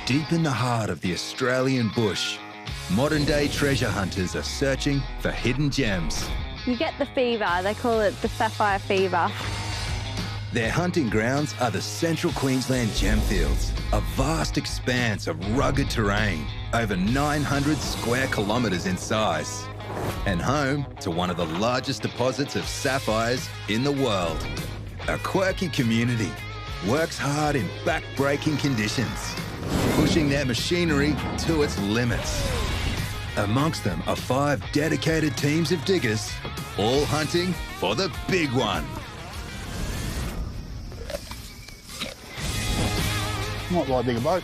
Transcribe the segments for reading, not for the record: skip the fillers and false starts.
Deep in the heart of the Australian bush, modern-day treasure hunters are searching for hidden gems. You get the fever. They call it the sapphire fever. Their hunting grounds are the Central Queensland Gemfields, a vast expanse of rugged terrain, over 900 square kilometres in size, and home to one of the largest deposits of sapphires in the world. A quirky community works hard in back-breaking conditions, pushing their machinery to its limits. Amongst them are 5 dedicated teams of diggers, all hunting for the big one. Might like a bigger boat.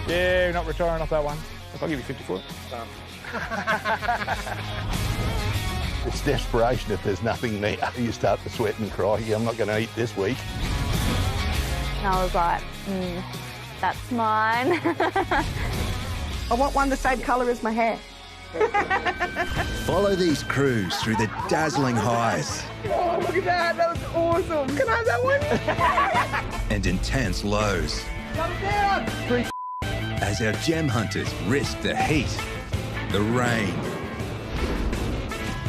Yeah, not retiring off that one. I'll give you 50 for it. It's desperation if there's nothing there. You start to sweat and cry, I'm not going to eat this week. And I was like, that's mine. I want one the same colour as my hair. Follow these crews through the dazzling highs. Oh, look at that. That was awesome. Can I have that one? And intense lows. Jump down. As our gem hunters risk the heat, the rain,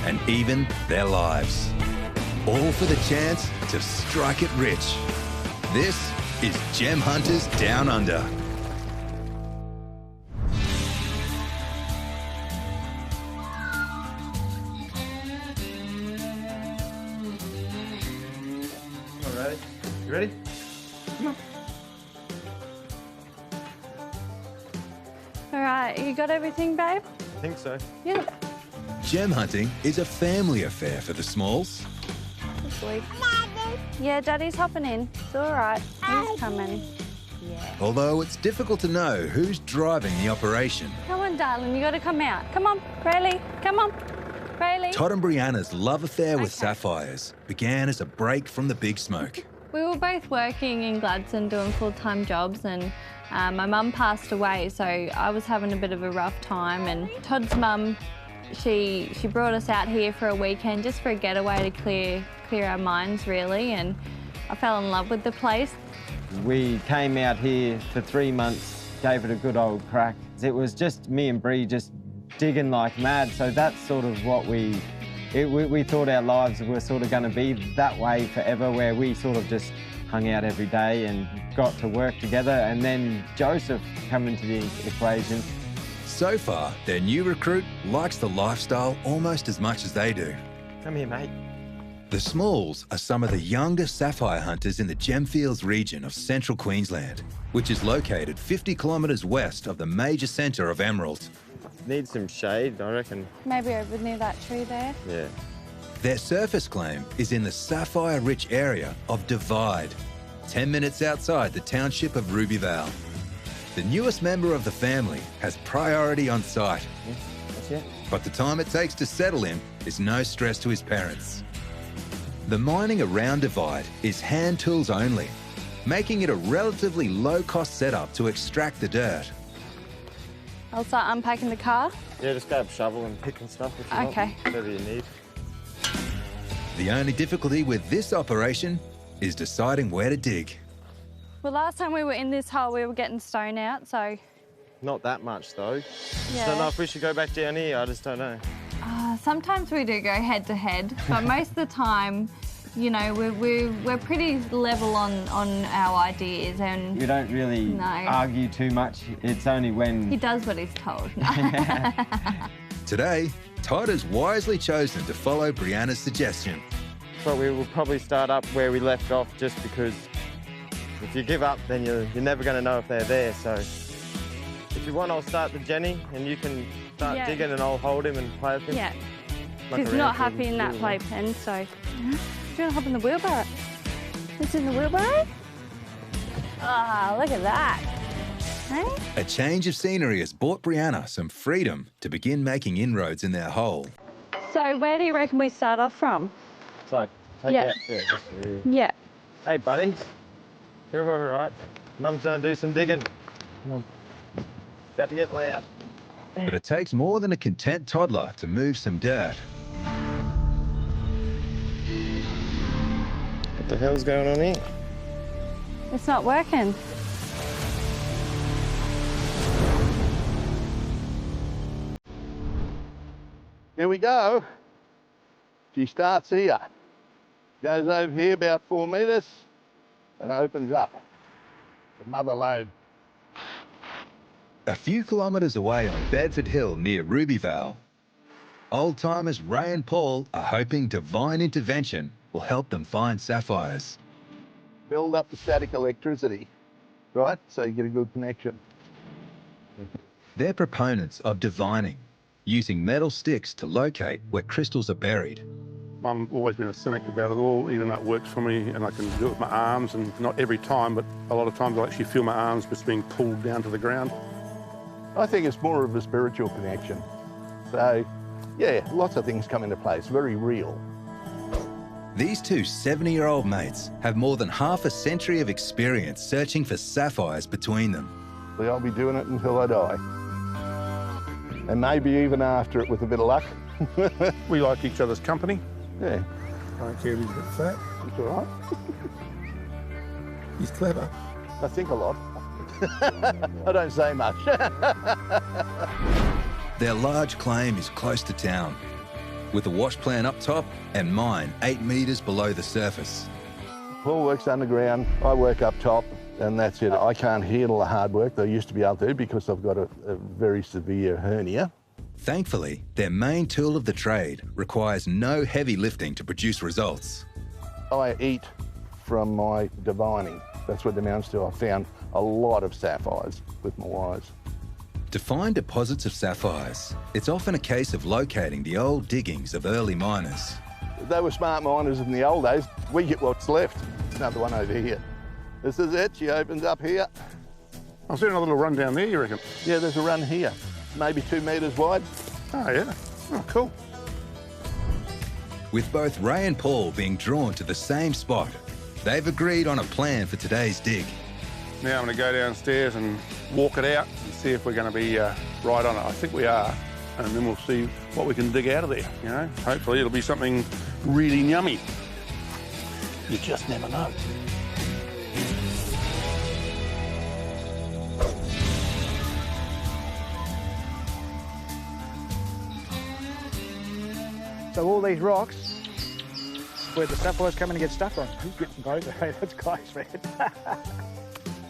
and even their lives. All for the chance to strike it rich. This is Gem Hunters Down Under. All right, you ready? All right, you got everything, babe? I think so. Yeah. Gem hunting is a family affair for the Smalls. Sweet. Yeah, Daddy's hopping in. It's all right. He's coming. Yeah. Although it's difficult to know who's driving the operation. Come on, darling. You got to come out. Come on, Rayleigh. Come on, Rayleigh. Todd and Brianna's love affair with Okay. sapphires began as a break from the big smoke. We were both working in Gladstone doing full-time jobs, and my mum passed away, so I was having a bit of a rough time. And Todd's mum, she brought us out here for a weekend just for a getaway to clear our minds, really, and I fell in love with the place. We came out here for 3 months, gave it a good old crack. It was just me and Bree just digging like mad, so that's sort of what we thought our lives were sort of going to be that way forever, where we sort of just hung out every day and got to work together, and then Joseph come into the equation. So far, their new recruit likes the lifestyle almost as much as they do. Come here, mate. The Smalls are some of the youngest sapphire hunters in the Gemfields region of central Queensland, which is located 50 kilometres west of the major centre of emerald. Need some shade, I reckon. Maybe over near that tree there. Yeah. Their surface claim is in the sapphire-rich area of Divide, 10 minutes outside the township of Rubyvale. The newest member of the family has priority on site, That's it. but the time it takes to settle him is no stress to his parents. The mining around Divide is hand tools only, making it a relatively low-cost setup to extract the dirt. I'll start unpacking the car. Yeah, just grab a shovel and pick and stuff if you Okay. want, whatever you need. The only difficulty with this operation is deciding where to dig. Well, last time we were in this hole, we were getting stone out, so Not that much, though. yeah. Don't know if we should go back down here, I just don't know. Sometimes we do go head to head, but most of the time, you know, we're pretty level on our ideas, and We don't really No. argue too much. It's only he when... does what he's told. Today, Todd has wisely chosen to follow Brianna's suggestion. But we will probably start up where we left off, just because if you give up, then you're never going to know if they're there. So if you want, I'll start the Jenny, and you can start Yeah. digging, and I'll hold him and play with him. Yeah, Muck he's around not till happy he's in that cool. playpen, so do you want to hop in the wheelbarrow? It's in the wheelbarrow? Ah, look at that. Hey? A change of scenery has brought Brianna some freedom to begin making inroads in their hole. So where do you reckon we start off from? So take Yeah. out there. Just, Yeah. hey, buddy. You're all right. Mum's going to do some digging. Come on. About to get loud. But it takes more than a content toddler to move some dirt. What the hell's going on here? It's not working. Here we go. She starts here, goes over here about 4 metres and opens up. The mother load. A few kilometres away on Bedford Hill near Rubyvale, old-timers Ray and Paul are hoping divine intervention will help them find sapphires. Build up the static electricity, right? So you get a good connection. They're proponents of divining, using metal sticks to locate where crystals are buried. I've always been a cynic about it all, even though it works for me and I can do it with my arms, and not every time, but a lot of times I actually feel my arms just being pulled down to the ground. I think it's more of a spiritual connection. So, yeah, lots of things come into play. It's very real. These two 70-year-old mates have more than half a century of experience searching for sapphires between them. So I'll be doing it until I die. And maybe even after it with a bit of luck. We like each other's company. Yeah. I don't care if he's a bit fat. It's all right. He's clever. I think a lot. I don't say much. Their large claim is close to town, with a wash plant up top and mine 8 metres below the surface. Paul works underground, I work up top, and that's it. I can't handle the hard work that I used to be able to because I've got a very severe hernia. Thankfully, their main tool of the trade requires no heavy lifting to produce results. I eat from my divining. That's what it amounts to. I found a lot of sapphires with my eyes. To find deposits of sapphires, it's often a case of locating the old diggings of early miners. They were smart miners in the old days. We get what's left. Another one over here. This is it. She opens up here. I'll see another little run down there, you reckon? Yeah, there's a run here. Maybe 2 metres wide. Oh, yeah. Oh, cool. With both Ray and Paul being drawn to the same spot, they've agreed on a plan for today's dig. Now I'm going to go downstairs and walk it out and see if we're going to be right on it. I think we are. And then we'll see what we can dig out of there, you know. Hopefully it'll be something really yummy. You just never know. So all these rocks, where the sapphires come in and get stuck on. Who's getting closer? Hey, that's close, man.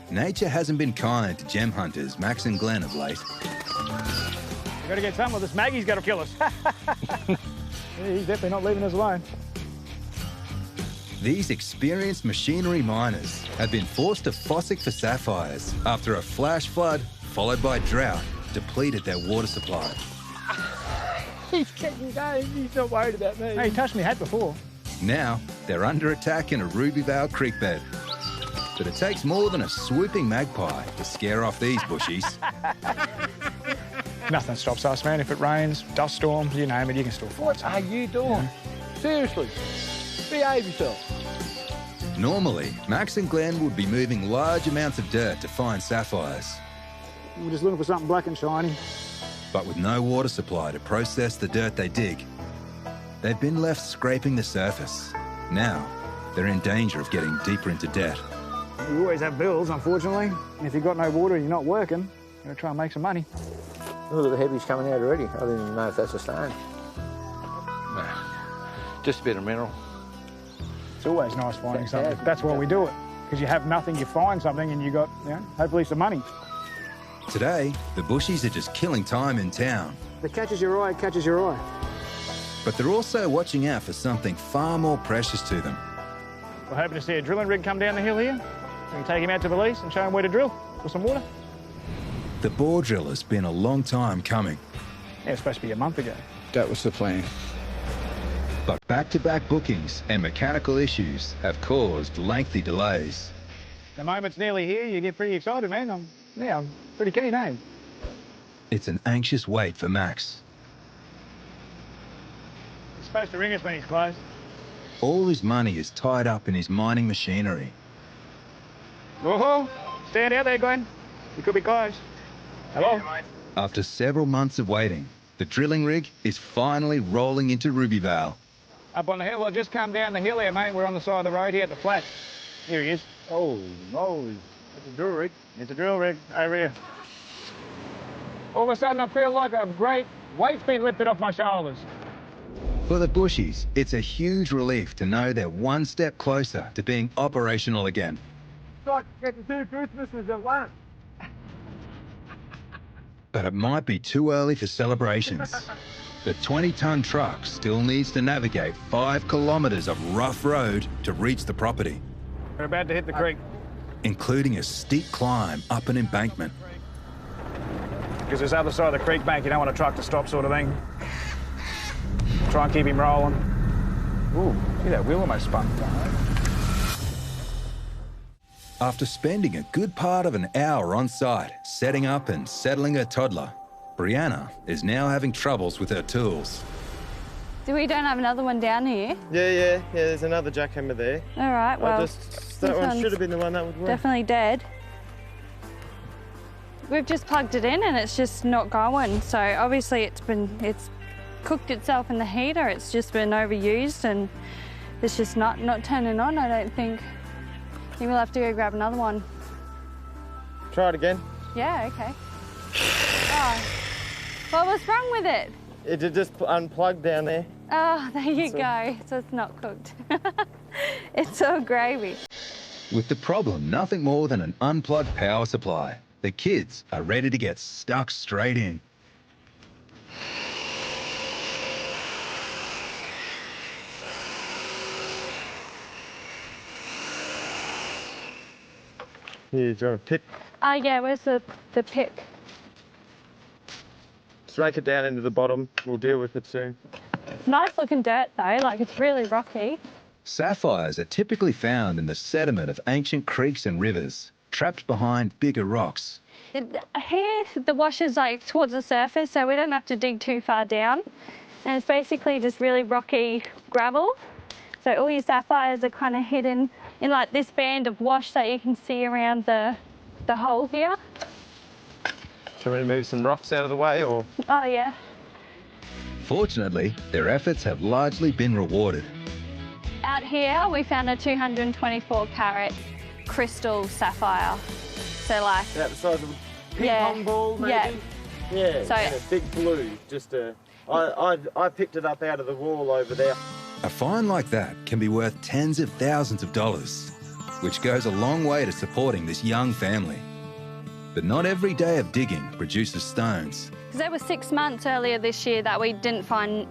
Nature hasn't been kind to gem hunters Max and Glenn of late. We've got to get some, or this Maggie's got to kill us. Yeah, he's definitely not leaving us alone. These experienced machinery miners have been forced to fossick for sapphires after a flash flood followed by drought depleted their water supply. He's getting going. He's not worried about me. Hey, he touched me hat before. Now, they're under attack in a Rubyvale creek bed. But it takes more than a swooping magpie to scare off these bushies. Nothing stops us, man. If it rains, dust storms, you name it, you can still find What something. are you doing? Yeah. Seriously, behave yourself. Normally, Max and Glenn would be moving large amounts of dirt to find sapphires. We're just looking for something black and shiny. But with no water supply to process the dirt they dig, they've been left scraping the surface. Now, they're in danger of getting deeper into debt. You always have bills, unfortunately. And if you've got no water and you're not working, you're going to try and make some money. Look at the heavies coming out already. I don't even know if that's a stone. No, just a bit of mineral. It's always nice finding Yeah, something. yeah. That's why we do it. Because you have nothing, you find something, and you got, you know, hopefully some money. Today, the bushies are just killing time in town. If it catches your eye, it catches your eye. But they're also watching out for something far more precious to them. We're hoping to see a drilling rig come down the hill here. We can take him out to the lease and show him where to drill for some water. The bore drill has been a long time coming. Yeah, it's supposed to be a month ago. That was the plan. But back-to-back bookings and mechanical issues have caused lengthy delays. The moment's nearly here, you get pretty excited, man. I'm pretty keen, eh? It's an anxious wait for Max. He's supposed to ring us when he's close. All his money is tied up in his mining machinery. Whoa! Stand out there, Glenn. You could be close. Hello? After several months of waiting, the drilling rig is finally rolling into Rubyvale. Up on the hill. Well, just come down the hill here, mate. We're on the side of the road here at the flat. Here he is. Oh, it's a drill rig. It's a drill rig over here. All of a sudden, I feel like a great weight's been lifted off my shoulders. For the bushies, it's a huge relief to know they're one step closer to being operational again. It's like getting 2 Christmases at once. But it might be too early for celebrations. The 20-ton truck still needs to navigate 5 kilometres of rough road to reach the property, We're about to hit the creek. including a steep climb up an embankment. Because this other side of the creek bank, you don't want a truck to stop sort of thing. Try and keep him rolling. Ooh, see that wheel almost spun. After spending a good part of an hour on site, setting up and settling her toddler, Brianna is now having troubles with her tools. We don't have another one down here. Yeah, there's another jackhammer there. All right, well, That one should have been the one that would work. definitely dead. We've just plugged it in and it's just not going. So obviously it's cooked itself in the heater. It's just been overused and it's just not turning on, I don't think. I think we'll have to go grab another one. Try it again. Yeah, okay. Oh, well, what's wrong with it? It did just unplug down there. Oh, there you go. So it's not cooked. It's all gravy. With the problem nothing more than an unplugged power supply, the kids are ready to get stuck straight in. Here, do you want a pick? Yeah, where's the pick? Just rake it down into the bottom. We'll deal with it soon. Nice looking dirt though, like it's really rocky. Sapphires are typically found in the sediment of ancient creeks and rivers, trapped behind bigger rocks. Here, the wash is like towards the surface, so we don't have to dig too far down. And it's basically just really rocky gravel. So all your sapphires are kind of hidden in like this band of wash that you can see around the hole here. Shall we move some rocks out of the way, or? Oh yeah. Fortunately, their efforts have largely been rewarded. Out here, we found a 224 carat crystal sapphire. So like, About the size of a ping Yeah, pong ball, maybe? yeah. Yeah, So- and a big blue. I picked it up out of the wall over there. A find like that can be worth tens of thousands of dollars, which goes a long way to supporting this young family. But not every day of digging produces stones. because there were 6 months earlier this year that we didn't find,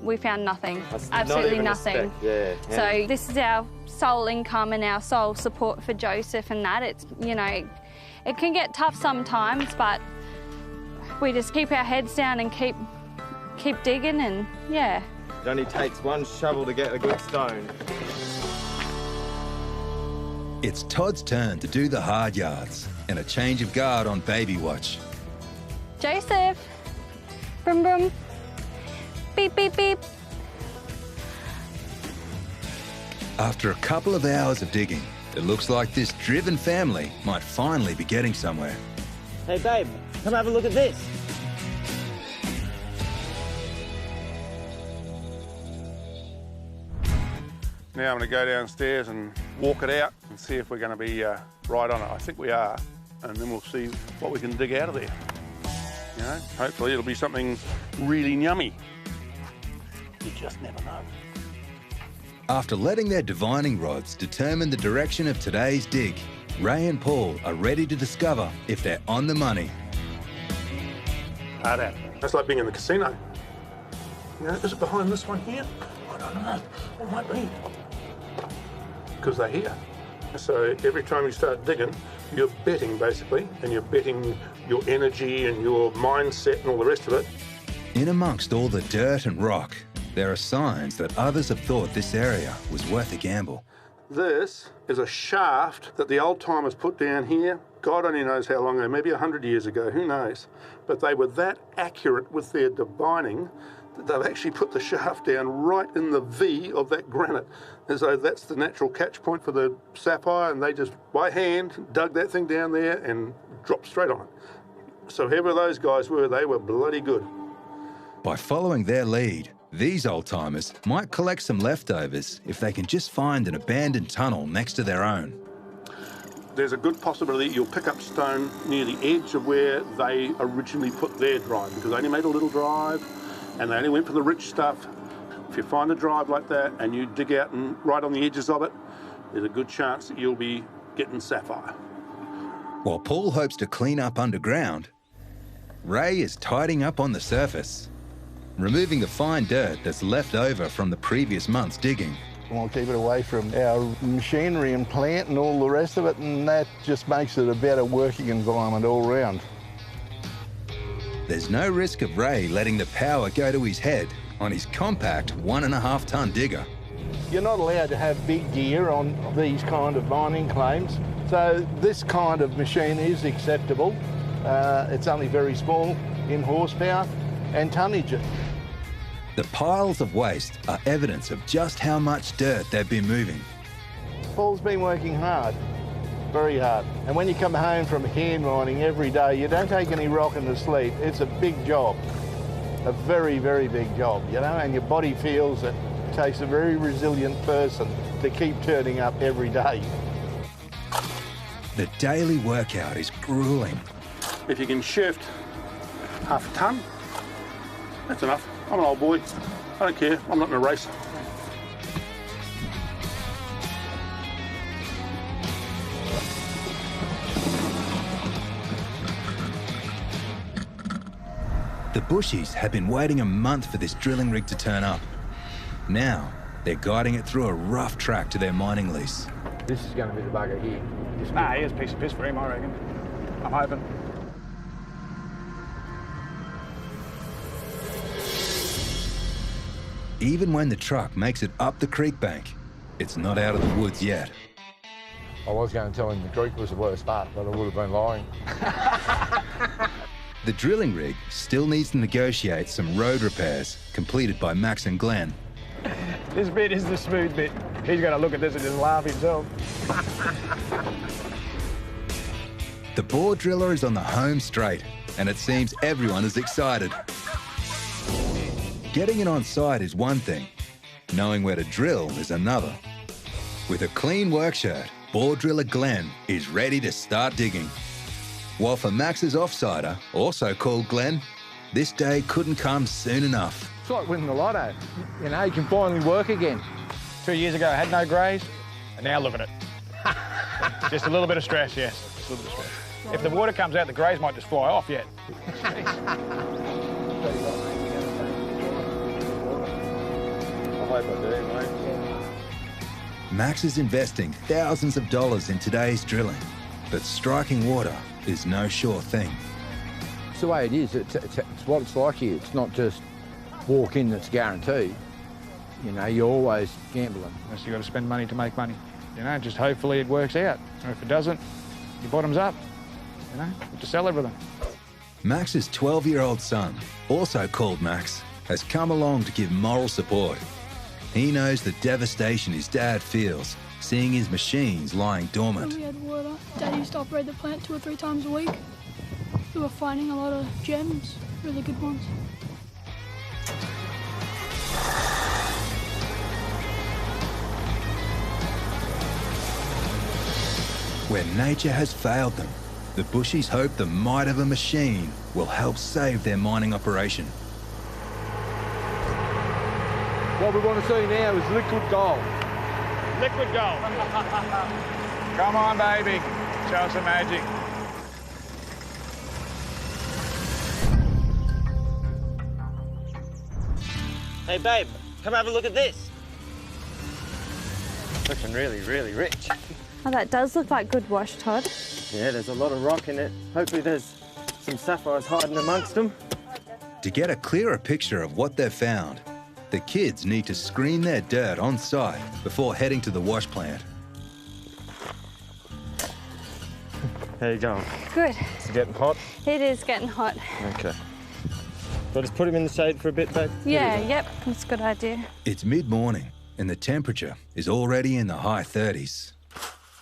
we found nothing, That's absolutely not even a nothing. speck, yeah. So this is our sole income and our sole support for Joseph and that. It's, you know, it can get tough sometimes, but we just keep our heads down and keep digging and yeah. It only takes one shovel to get a good stone. It's Todd's turn to do the hard yards and a change of guard on baby watch. Joseph, brum brum, beep beep beep. After a couple of hours of digging, it looks like this driven family might finally be getting somewhere. Hey babe, come have a look at this. Now I'm going to go downstairs and walk it out and see if we're going to be right on it. I think we are, and then we'll see what we can dig out of there. You know, hopefully it'll be something really yummy. You just never know. After letting their divining rods determine the direction of today's dig, Ray and Paul are ready to discover if they're on the money. Hard out. That's like being in the casino. You know, is it behind this one here? I don't know. It might be. Because they're here. So every time you start digging, you're betting basically, and you're betting your energy and your mindset and all the rest of it. In amongst all the dirt and rock, there are signs that others have thought this area was worth a gamble. This is a shaft that the old timers put down here. God only knows how long ago, maybe 100 years ago, who knows. But they were that accurate with their divining that they've actually put the shaft down right in the V of that granite. And so that's the natural catch point for the sapphire, and they just, by hand, dug that thing down there and dropped straight on it. So whoever those guys were, they were bloody good. By following their lead, these old-timers might collect some leftovers if they can just find an abandoned tunnel next to their own. there's a good possibility you'll pick up stone near the edge of where they originally put their drive, because they only made a little drive and they only went for the rich stuff. If you find a drive like that and you dig out and right on the edges of it, there's a good chance that you'll be getting sapphire. While Paul hopes to clean up underground, Ray is tidying up on the surface, removing the fine dirt that's left over from the previous month's digging. We'll keep it away from our machinery and plant and all the rest of it, and that just makes it a better working environment all round. There's no risk of Ray letting the power go to his head on his compact 1.5 ton digger. You're not allowed to have big gear on these kind of mining claims, so this kind of machine is acceptable. It's only very small in horsepower and tonnage. The piles of waste are evidence of just how much dirt they've been moving. Paul's been working hard, very hard. And when you come home from hand mining every day, you don't take any rocking to sleep. It's a big job, a very, very big job, you know, and your body feels it. It takes a very resilient person to keep turning up every day. The daily workout is grueling. If you can shift half a ton, that's enough. I'm an old boy. I don't care. I'm not in a race. The Bushies have been waiting a month for this drilling rig to turn up. Now, they're guiding it through a rough track to their mining lease. This is going to be the bugger here. Nah, here's a piece of piss for him, I reckon. I'm hoping. Even when the truck makes it up the creek bank, it's not out of the woods yet. I was going to tell him the creek was the worst part, but I would have been lying. The drilling rig still needs to negotiate some road repairs completed by Max and Glenn. This bit is the smooth bit. He's going to look at this and just laugh himself. The bore driller is on the home straight, and it seems everyone is excited. Getting it on site is one thing, knowing where to drill is another. With a clean work shirt, bore driller Glenn is ready to start digging. While for Max's offsider, also called Glenn, this day couldn't come soon enough. It's like winning the lotto. You know, you can finally work again. 2 years ago, I had no greys, and now look at it. Just a little bit of stress, yes. Just a little bit of stress. If the water comes out, the greys might just fly off yet. I hope I do, mate. Max is investing thousands of dollars in today's drilling, but striking water is no sure thing. It's the way it is. It's what it's like here. It's not just walk in that's guaranteed. You know, you're always gambling. Unless you've got to spend money to make money. You know, just hopefully it works out. Or if it doesn't, your bottom's up. You know, you have to sell everything. Max's 12-year-old son, also called Max, has come along to give moral support. He knows the devastation his dad feels, seeing his machines lying dormant. When we had water, Dad used to operate the plant 2 or 3 times a week. We were finding a lot of gems, really good ones. Where nature has failed them, the Bushies hope the might of a machine will help save their mining operation. What we want to see now is liquid gold. Liquid gold. Come on, baby. Show us some magic. Hey, babe, come have a look at this. Looking really, really rich. Oh, that does look like good wash, Todd. Yeah, there's a lot of rock in it. Hopefully there's some sapphires hiding amongst them. To get a clearer picture of what they've found, the kids need to screen their dirt on site before heading to the wash plant. How you going? Good. It's getting hot. It is getting hot. Okay. So just put him in the shade for a bit, babe? Yeah, yep, that's a good idea. It's mid-morning and the temperature is already in the high 30s.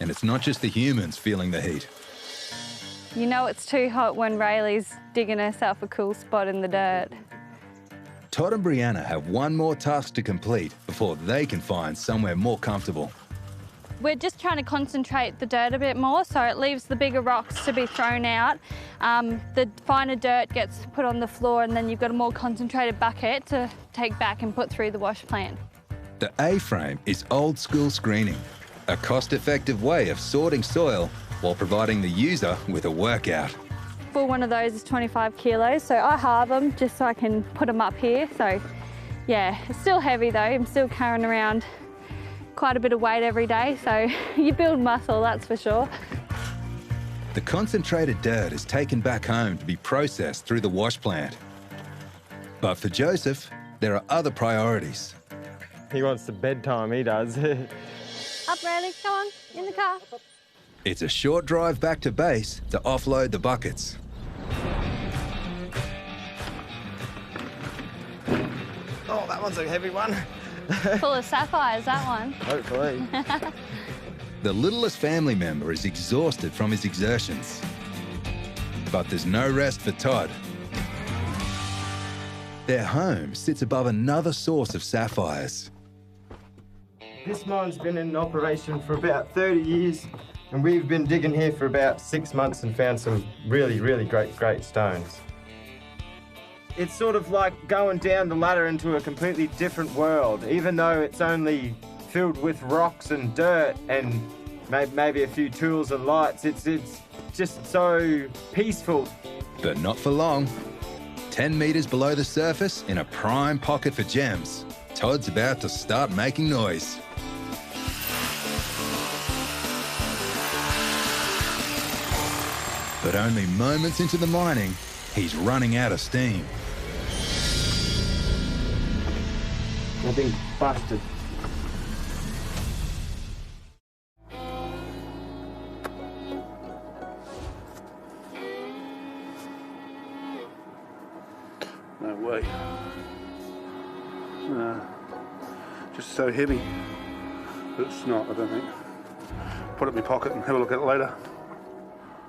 And it's not just the humans feeling the heat. You know it's too hot when Rayleigh's digging herself a cool spot in the dirt. Todd and Brianna have one more task to complete before they can find somewhere more comfortable. We're just trying to concentrate the dirt a bit more, so it leaves the bigger rocks to be thrown out. The finer dirt gets put on the floor, and then you've got a more concentrated bucket to take back and put through the wash plant. The A-frame is old school screening, a cost-effective way of sorting soil while providing the user with a workout. Full one of those is 25 kilos, so I halve them just so I can put them up here. So yeah, it's still heavy though. I'm still carrying around quite a bit of weight every day, so you build muscle, that's for sure. The concentrated dirt is taken back home to be processed through the wash plant. But for Joseph, there are other priorities. He wants the bedtime, he does. Up, Riley, come on, in the car. It's a short drive back to base to offload the buckets. Oh, that one's a heavy one. Full of sapphires, that one. Hopefully. The littlest family member is exhausted from his exertions. But there's no rest for Todd. Their home sits above another source of sapphires. This mine's been in operation for about 30 years, and we've been digging here for about 6 months and found some really, really great stones. It's sort of like going down the ladder into a completely different world, even though it's only filled with rocks and dirt and maybe a few tools and lights. It's just so peaceful. But not for long. 10 metres below the surface, in a prime pocket for gems, Todd's about to start making noise. But only moments into the mining, he's running out of steam. I've been busted. No way. No. Just so heavy. But it's not, I don't think. Put it in my pocket and have a look at it later.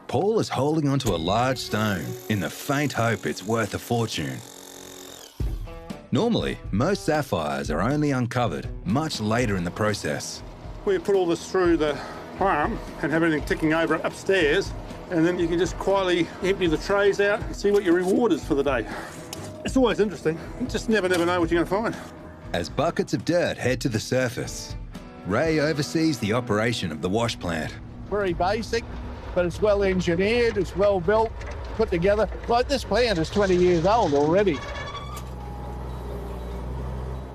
Paul is holding onto a large stone in the faint hope it's worth a fortune. Normally, most sapphires are only uncovered much later in the process. We put all this through the plant and have everything ticking over upstairs, and then you can just quietly empty the trays out and see what your reward is for the day. It's always interesting. You just never know what you're going to find. As buckets of dirt head to the surface, Ray oversees the operation of the wash plant. Very basic, but it's well engineered, it's well built, put together. Like this plant is 20 years old already.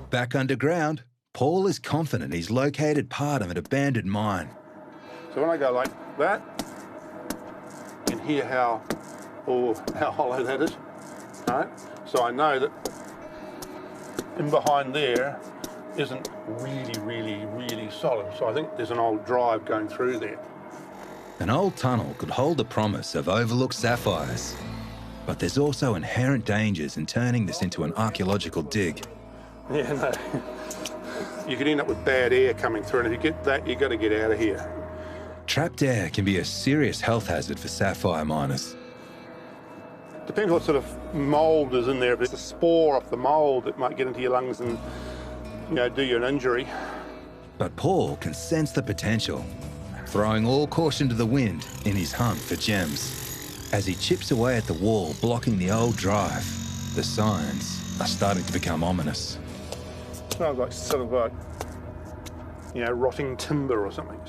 Back underground, Paul is confident he's located part of an abandoned mine. So when I go like that, you can hear how hollow that is, right? So I know that in behind there isn't really solid. So I think there's an old drive going through there. An old tunnel could hold the promise of overlooked sapphires, but there's also inherent dangers in turning this into an archaeological dig. Yeah, no. You could end up with bad air coming through, and if you get that, you've got to get out of here. Trapped air can be a serious health hazard for sapphire miners. Depends what sort of mould is in there. If it's a spore off the mould, it might get into your lungs and, do you an injury. But Paul can sense the potential, throwing all caution to the wind in his hunt for gems. As he chips away at the wall blocking the old drive, the signs are starting to become ominous. It smells like sort of like, rotting timber or something.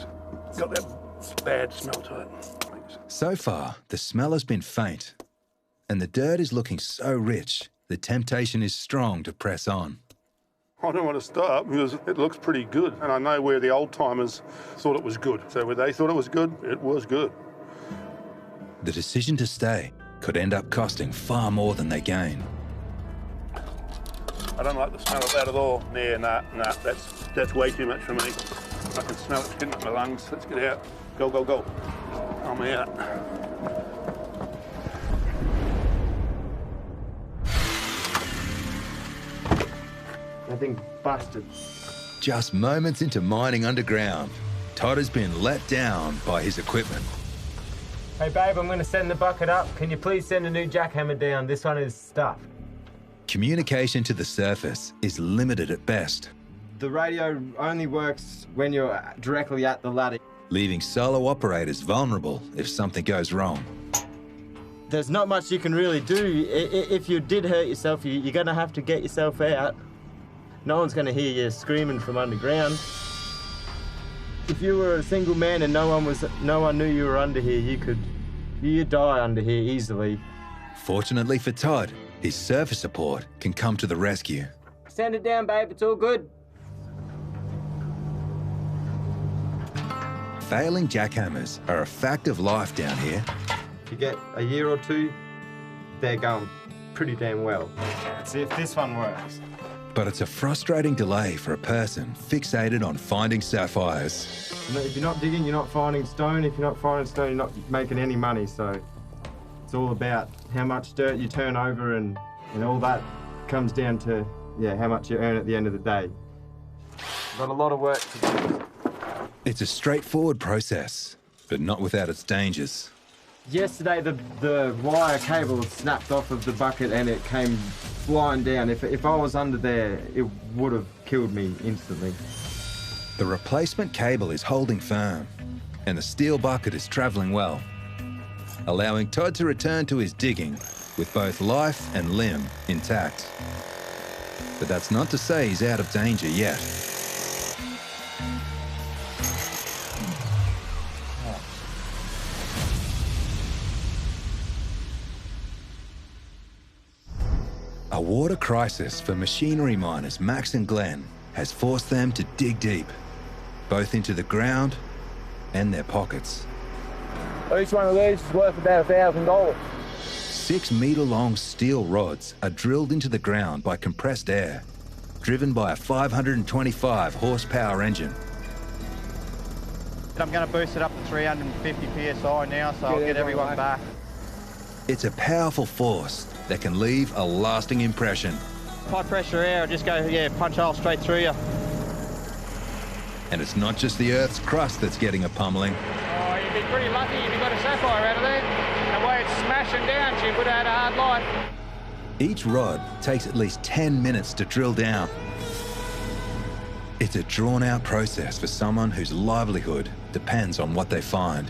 It's got that bad smell to it. So far, the smell has been faint, and the dirt is looking so rich, the temptation is strong to press on. I don't want to stop because it looks pretty good, and I know where the old-timers thought it was good. So where they thought it was good. The decision to stay could end up costing far more than they gain. I don't like the smell of that at all. Nah, that's way too much for me. I can smell it getting up my lungs. Let's get out. Go. I'm out. I've been busted. Just moments into mining underground, Todd has been let down by his equipment. Hey babe, I'm going to send the bucket up. Can you please send a new jackhammer down? This one is stuffed. Communication to the surface is limited at best. The radio only works when you're directly at the ladder. Leaving solo operators vulnerable if something goes wrong. There's not much you can really do. If you did hurt yourself, you're going to have to get yourself out. No one's going to hear you screaming from underground. If you were a single man and no one knew you were under here, you'd die under here easily. Fortunately for Todd, his surface support can come to the rescue. Send it down, babe. It's all good. Failing jackhammers are a fact of life down here. If you get a year or two, they're going pretty damn well. Let's see if this one works. But it's a frustrating delay for a person fixated on finding sapphires. If you're not digging, you're not finding stone. If you're not finding stone, you're not making any money. So it's all about how much dirt you turn over, and all that comes down to, yeah, how much you earn at the end of the day. Got a lot of work to do. It's a straightforward process, but not without its dangers. Yesterday, the wire cable snapped off of the bucket and it came flying down. If I was under there, it would have killed me instantly. The replacement cable is holding firm, and the steel bucket is travelling well, allowing Todd to return to his digging with both life and limb intact. But that's not to say he's out of danger yet. A water crisis for machinery miners Max and Glenn has forced them to dig deep, both into the ground and their pockets. Each one of these is worth about $1,000. 6-metre-long steel rods are drilled into the ground by compressed air, driven by a 525 horsepower engine. I'm going to boost it up to 350 PSI now, so I'll get everyone back. It's a powerful force that can leave a lasting impression. High pressure air, just go, punch a hole straight through you. And it's not just the Earth's crust that's getting a pummeling. Oh, you'd be pretty lucky if you got a sapphire out of there. The way it's smashing down, she would have had a hard life. Each rod takes at least 10 minutes to drill down. It's a drawn-out process for someone whose livelihood depends on what they find.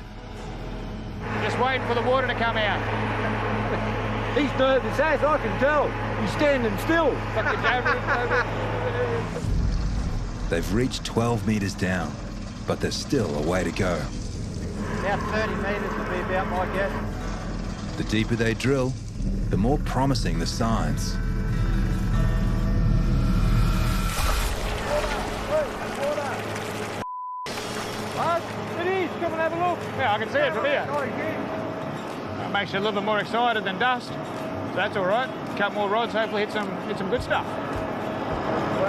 Just waiting for the water to come out. He's nervous as I can tell. He's standing still. They've reached 12 metres down, but there's still a way to go. About 30 metres would be about my guess. The deeper they drill, the more promising the signs. It is, come and have a look. Yeah, I can see it from here. It makes you a little bit more excited than dust. So that's all right. A couple more rods, hopefully hit some good stuff.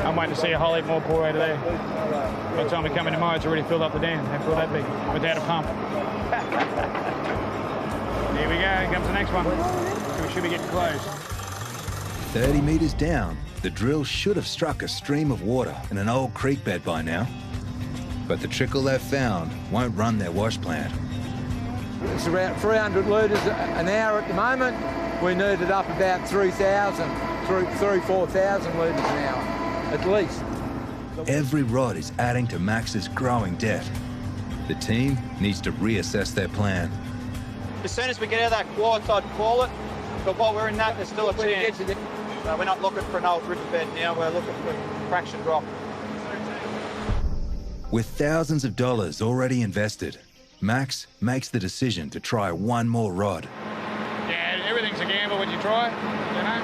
I'm waiting to see a whole heap more pour out of there. By the time we come in tomorrow, it's already filled up the dam. They fill that big without a pump. Here we go, here comes the next one. So we should be getting close. 30 metres down, the drill should have struck a stream of water in an old creek bed by now. But the trickle they've found won't run their wash plant. It's around 300 litres an hour at the moment. We need it up about 4,000 litres an hour, at least. Every rod is adding to Max's growing debt. The team needs to reassess their plan. As soon as we get out of that quartz, I'd call it. But while we're in that, there's still a chance. We're not looking for an old riverbed now, we're looking for fractured rock. With thousands of dollars already invested, Max makes the decision to try one more rod. Yeah, everything's a gamble when you try, you know.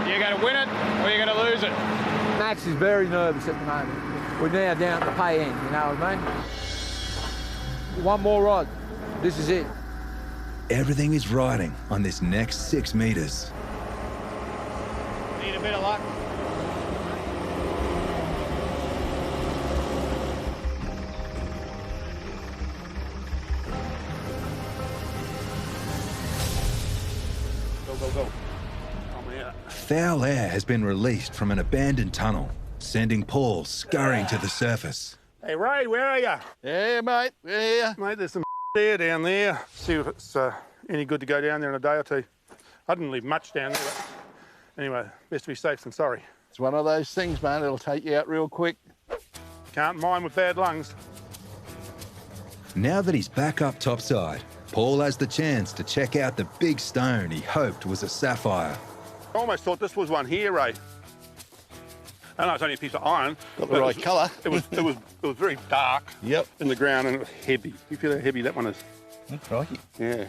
You got to win it or you got to lose it. Max is very nervous at the moment. We're now down at the pay end, you know what I mean? One more rod. This is it. Everything is riding on this next 6 metres. Need a bit of luck. Go. Foul air has been released from an abandoned tunnel, sending Paul scurrying to the surface. Hey, Ray, where are you? Yeah, mate, we're here. Mate, there's some air down there. See if it's any good to go down there in a day or two. I didn't leave much down there, but anyway, best to be safe than sorry. It's one of those things, man, it'll take you out real quick. Can't mine with bad lungs. Now that he's back up topside, Paul has the chance to check out the big stone he hoped was a sapphire. I almost thought this was one here, Ray. I know it's only a piece of iron. Got the right colour. It was very dark. Yep. In the ground, and it was heavy. You feel how heavy that one is? Crikey. Yeah.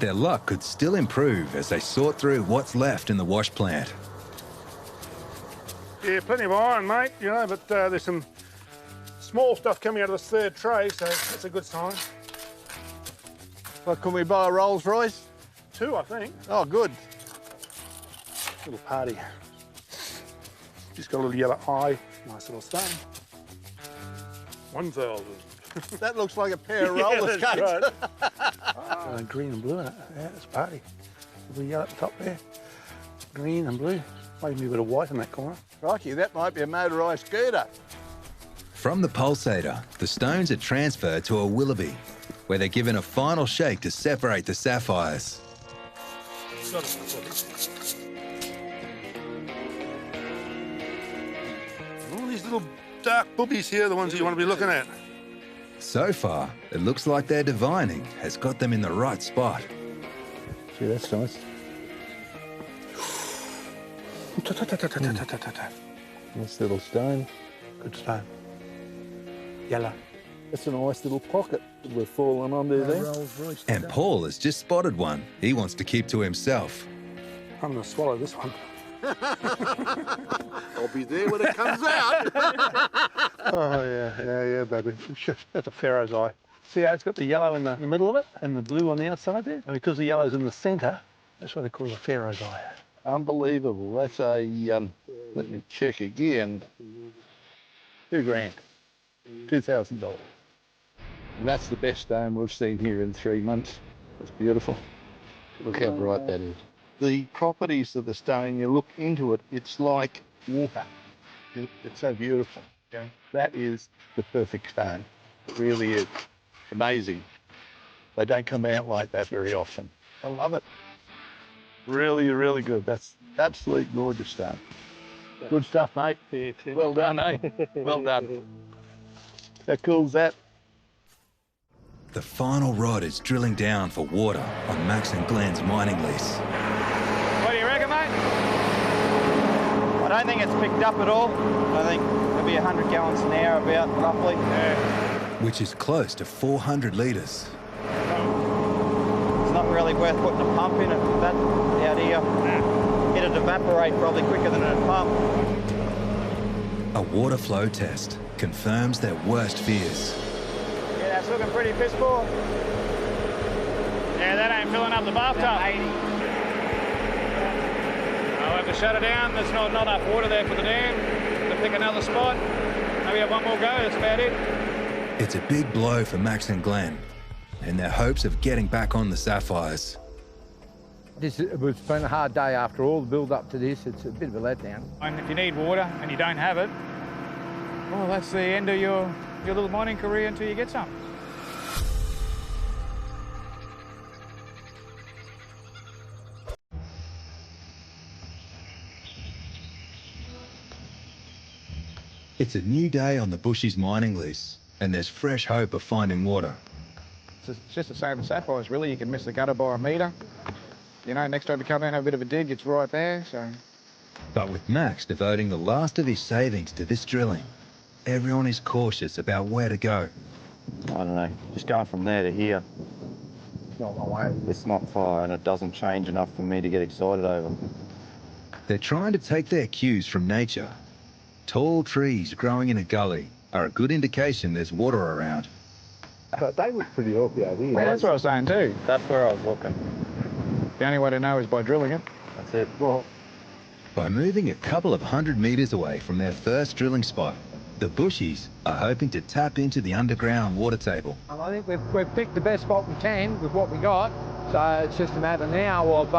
Their luck could still improve as they sort through what's left in the wash plant. Yeah, plenty of iron, mate, you know, but there's some small stuff coming out of this third tray, so that's a good sign. Well, can we buy a Rolls Royce? 2, I think. Oh, good. Little party. Just got a little yellow eye. Nice little stone. 1,000. That looks like a pair of roller skates. Right. Green and blue in it. Yeah, it's a party. Little yellow at the top there. Green and blue. Maybe a bit of white in that corner. Crikey, that might be a motorised scooter. From the pulsator, the stones are transferred to a Willoughby, where they're given a final shake to separate the sapphires. All these little dark boobies here are the ones that you want to be looking at. So far, it looks like their divining has got them in the right spot. See, that's nice. Nice little stone. Good stone. Yellow. That's a nice little pocket that we're falling under there. And Paul has just spotted one he wants to keep to himself. I'm going to swallow this one. I'll be there when it comes out. Oh, yeah, baby. That's a Pharaoh's eye. See how it's got the yellow in the middle of it and the blue on the outside there? And because the yellow's in the centre, that's why they call it a Pharaoh's eye. Unbelievable. That's a, let me check again. $2,000. $2,000. And that's the best stone we've seen here in 3 months. It's beautiful. Look how bright that is. The properties of the stone, you look into it, it's like water. It's so beautiful. Okay? That is the perfect stone. It really is. Amazing. They don't come out like that very often. I love it. Really, really good. That's absolute gorgeous stone. Good stuff, mate. Well done, eh? Well done. How cool's that? The final rod is drilling down for water on Max and Glenn's mining lease. What do you reckon, mate? I don't think it's picked up at all. I think it'll be 100 gallons an hour about, roughly. Which is close to 400 litres. It's not really worth putting a pump in it for that out here. It'd evaporate probably quicker than a pump. A water flow test confirms their worst fears. Yeah, that's looking pretty piss poor. Yeah, that ain't filling up the bathtub. I'll have to shut it down. There's not enough water there for the dam. To pick another spot. Maybe have one more go, that's about it. It's a big blow for Max and Glenn and their hopes of getting back on the sapphires. It's been a hard day after all, the build up to this. It's a bit of a letdown. And if you need water and you don't have it, well, that's the end of your little mining career until you get some. It's a new day on the Bushies mining lease, and there's fresh hope of finding water. It's just the same as sapphires, really. You can miss the gutter by a metre. You know, next time you come down and have a bit of a dig, it's right there, so... But with Max devoting the last of his savings to this drilling, everyone is cautious about where to go. I don't know, just going from there to here. It's not my way. It's not far, and it doesn't change enough for me to get excited over. They're trying to take their cues from nature. Tall trees growing in a gully are a good indication there's water around. But they look pretty healthy out here. Well, that's what I was saying too. That's where I was looking. The only way to know is by drilling it. That's it. Well, By moving a couple of 100 metres away from their first drilling spot, the Bushies are hoping to tap into the underground water table. I think we've picked the best spot we can with what we got, so it's just a matter now of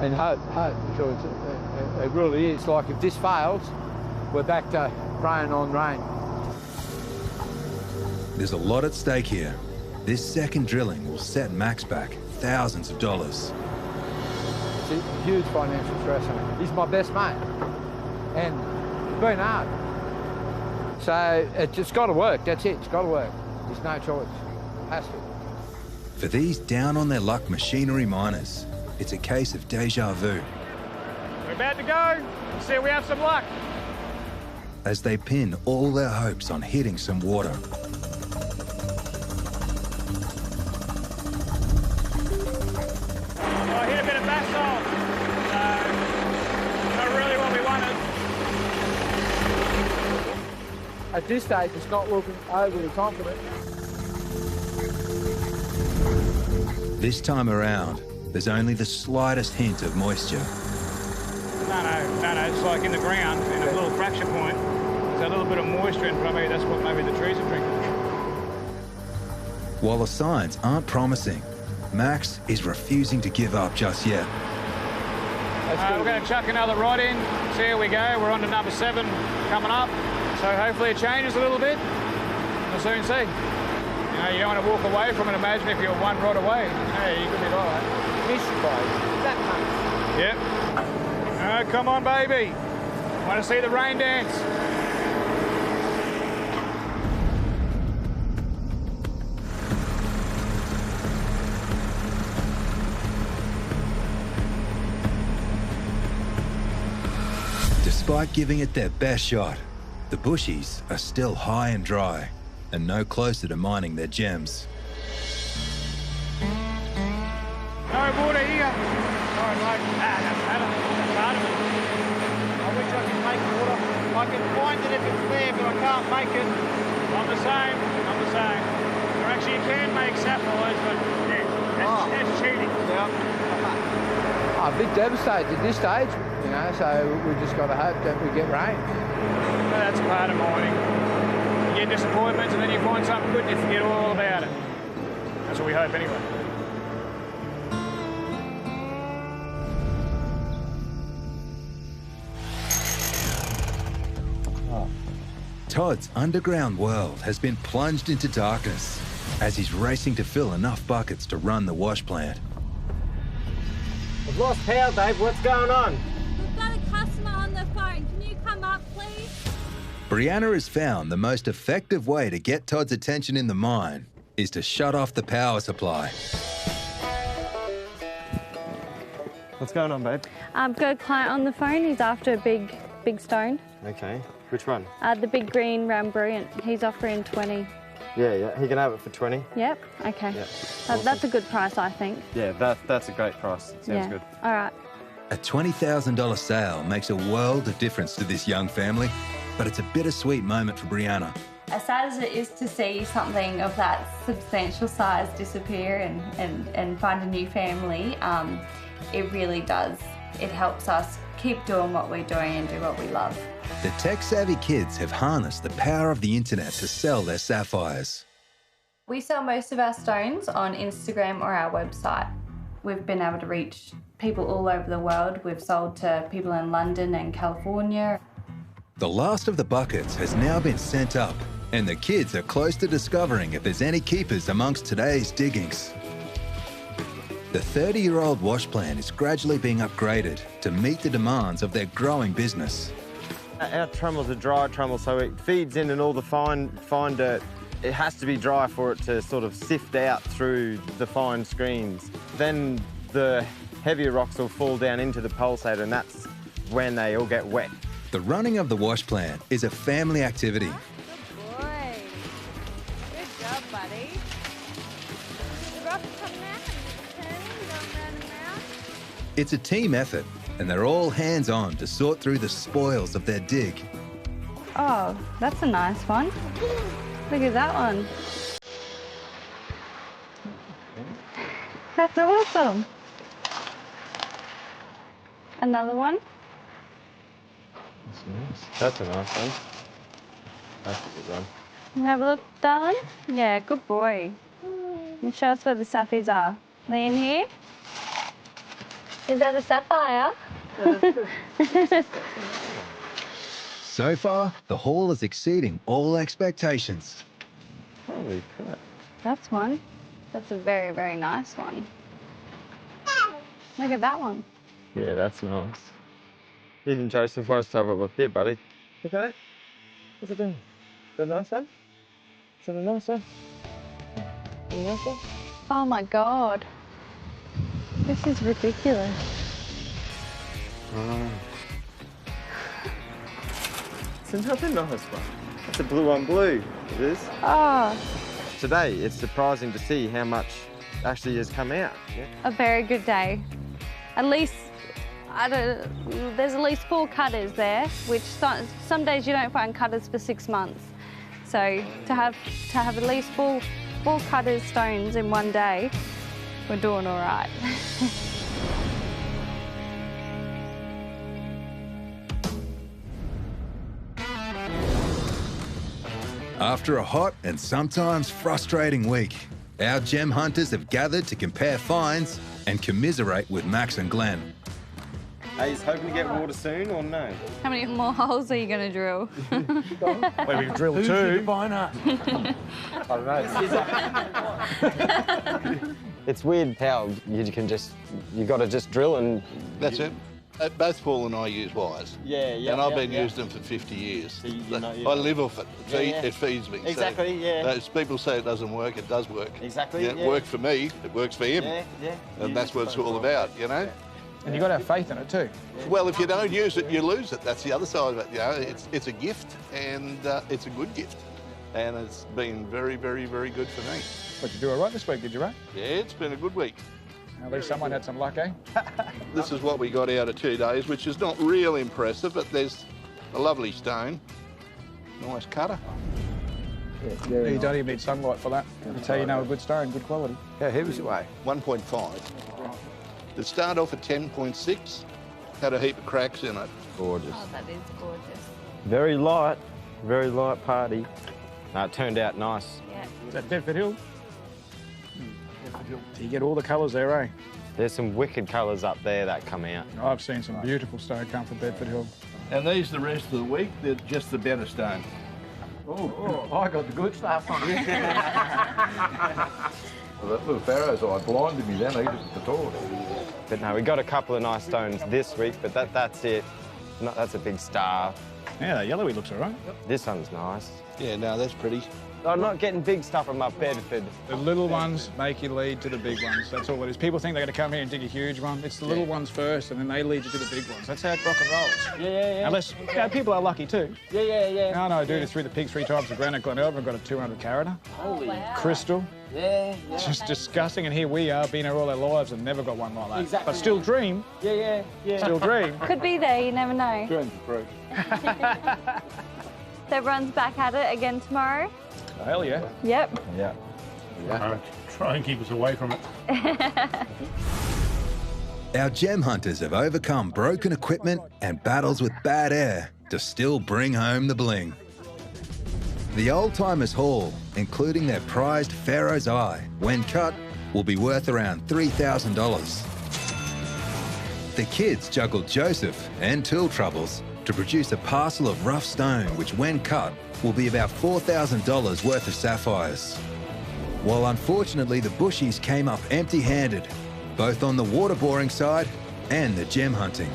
and hope, because it really is. Like if this fails, we're back to praying on rain. There's a lot at stake here. This second drilling will set Max back thousands of dollars. it's a huge financial stress on him. He's my best mate, and it's been hard. So it's just got to work, that's it, it's got to work. There's no choice, it has to. For these down-on-their-luck machinery miners, it's a case of deja vu. We're about to go. See if we have some luck. As they pin all their hopes on hitting some water. I hit a bit of basalt, so not really what we wanted. At this stage, it's not looking overly confident. This time around, there's only the slightest hint of moisture. No, it's like in the ground, in a little fracture point. There's a little bit of moisture and probably that's what maybe the trees are drinking. While the signs aren't promising, Max is refusing to give up just yet. We're going to chuck another rod in, see how we go. We're on to number 7 coming up. So hopefully it changes a little bit. We'll soon see. You know, you don't want to walk away from it. Imagine if you're one rod away. Hey, you could be right. Mission boat, that much. Yep. Oh, come on, baby. Want to see the rain dance? Despite giving it their best shot, the bushies are still high and dry and no closer to mining their gems. No water here. Sorry, mate. Doesn't matter. That's part of it. I wish I could make water. I can find it if it's there, but I can't make it. I'm the same. Or actually, you can make sapphires, but yeah, that's cheating. Yeah. I'm a bit devastated at this stage, you know, so we just got to hope that we get rain. Well, that's part of mining. You get disappointments and then you find something good and you forget all about it. That's what we hope anyway. Todd's underground world has been plunged into darkness as he's racing to fill enough buckets to run the wash plant. I've lost power, Dave. What's going on? We've got a customer on the phone. Can you come up, please? Brianna has found the most effective way to get Todd's attention in the mine is to shut off the power supply. What's going on, babe? I've got a client on the phone. He's after a big stone. Okay. Which one? The big green round brilliant. He's offering 20. Yeah. He can have it for 20. Yep. Okay. Yep. That's a good price, I think. Yeah, that's a great price. Sounds good. All right. A $20,000 sale makes a world of difference to this young family, but it's a bittersweet moment for Brianna. As sad as it is to see something of that substantial size disappear and find a new family, it really does. It helps us keep doing what we're doing and do what we love. The tech-savvy kids have harnessed the power of the internet to sell their sapphires. We sell most of our stones on Instagram or our website. We've been able to reach people all over the world. We've sold to people in London and California. The last of the buckets has now been sent up, and the kids are close to discovering if there's any keepers amongst today's diggings. The 30-year-old wash plant is gradually being upgraded to meet the demands of their growing business. Our trommels are dry trommels, so it feeds in and all the fine dirt. It has to be dry for it to sort of sift out through the fine screens. Then the heavier rocks will fall down into the pulsator, and that's when they all get wet. The running of the wash plant is a family activity. Good boy. Good job, buddy. The rock's coming out and turning, going round and round. It's a team effort, and they're all hands-on to sort through the spoils of their dig. Oh, that's a nice one. Look at that one. That's awesome. Another one. That's a nice one. That's a good one. Can you have a look, darling? Yeah, good boy. Can you show us where the sapphires are? Are they in here? Is that a sapphire? So far, the haul is exceeding all expectations. Holy crap. That's one. That's a very, very nice one. Look at that one. Yeah, that's nice. Even Joseph wants to have a look here, buddy. Look at it. What's it doing? Is it nice one? Is it a nice one? Is it a nice one? Oh my God. This is ridiculous. It's another nice one. It's a blue on blue, it is. Oh, Today, it's surprising to see how much actually has come out. Yeah. a very good day. At least, there's at least 4 cutters there, which some days you don't find cutters for 6 months. So to have at least four cutters stones in one day, we're doing all right. After a hot and sometimes frustrating week, our gem hunters have gathered to compare finds and commiserate with Max and Glenn. Are you hoping to get water soon or no? How many more holes are you going to drill? Well, we've drilled 2. I don't know. It's weird how you can just, you got to just drill and... That's it. Both Paul and I use wires. Yeah, yeah. And I've been using them for 50 years. So you know, I live off it. Yeah. It feeds me. Exactly, yeah. As people say it doesn't work, it does work. Exactly, It worked for me, it works for him. Yeah. And that's what it's all about, you know? And you've got to have faith in it too. Well, if you don't use it, you lose it. That's the other side of it, you know? It's a gift, and it's a good gift. And it's been very, very, very good for me. But you do all right this week, did you, Ray? Yeah, it's been a good week. At least someone had some luck, eh? This is what we got out of 2 days, which is not real impressive, but there's a lovely stone. Nice cutter. Yeah, you don't even need sunlight for that. That's how you know a good stone, good quality. How heavy is it weigh? 1.5. It started off at 10.6, had a heap of cracks in it. Gorgeous. Oh, that is gorgeous. Very light party. No, it turned out nice. Yeah. Is that Bedford Hill? So you get all the colours there, eh? There's some wicked colours up there that come out. I've seen some beautiful stone come from Bedford Hill. And these, the rest of the week, they're just the better stone. Oh, I got the good stuff on it. Well, that little Pharaoh's eye blinded me then, I just the torch. But no, we got a couple of nice stones this week, but that's it. That's a big star. Yeah, that yellowy looks all right. This one's nice. Yeah, no, that's pretty. I'm not getting big stuff on my Bedford. The little ones make you lead to the big ones. That's all it is. People think they're going to come here and dig a huge one. It's the little ones first, and then they lead you to the big ones. That's how rock and rolls. Yeah. Unless, people are lucky too. Yeah. I know a dude who threw the pig 3 times to granite Glenelg and got a 200 carata. Holy Crystal. Yeah. It's just disgusting, and here we are, been here all our lives and never got one like that. Exactly. But still dream. Yeah. Still dream. Could be there, you never know. Dream for free. So everyone's back at it again tomorrow? Hell yeah. Yep. Yeah. Try and keep us away from it. Our gem hunters have overcome broken equipment and battles with bad air to still bring home the bling. The Old Timers Haul, including their prized Pharaoh's Eye, when cut, will be worth around $3,000. The kids juggled Joseph and tool troubles to produce a parcel of rough stone which, when cut, will be about $4,000 worth of sapphires. While unfortunately the bushies came up empty-handed, both on the water boring side and the gem hunting.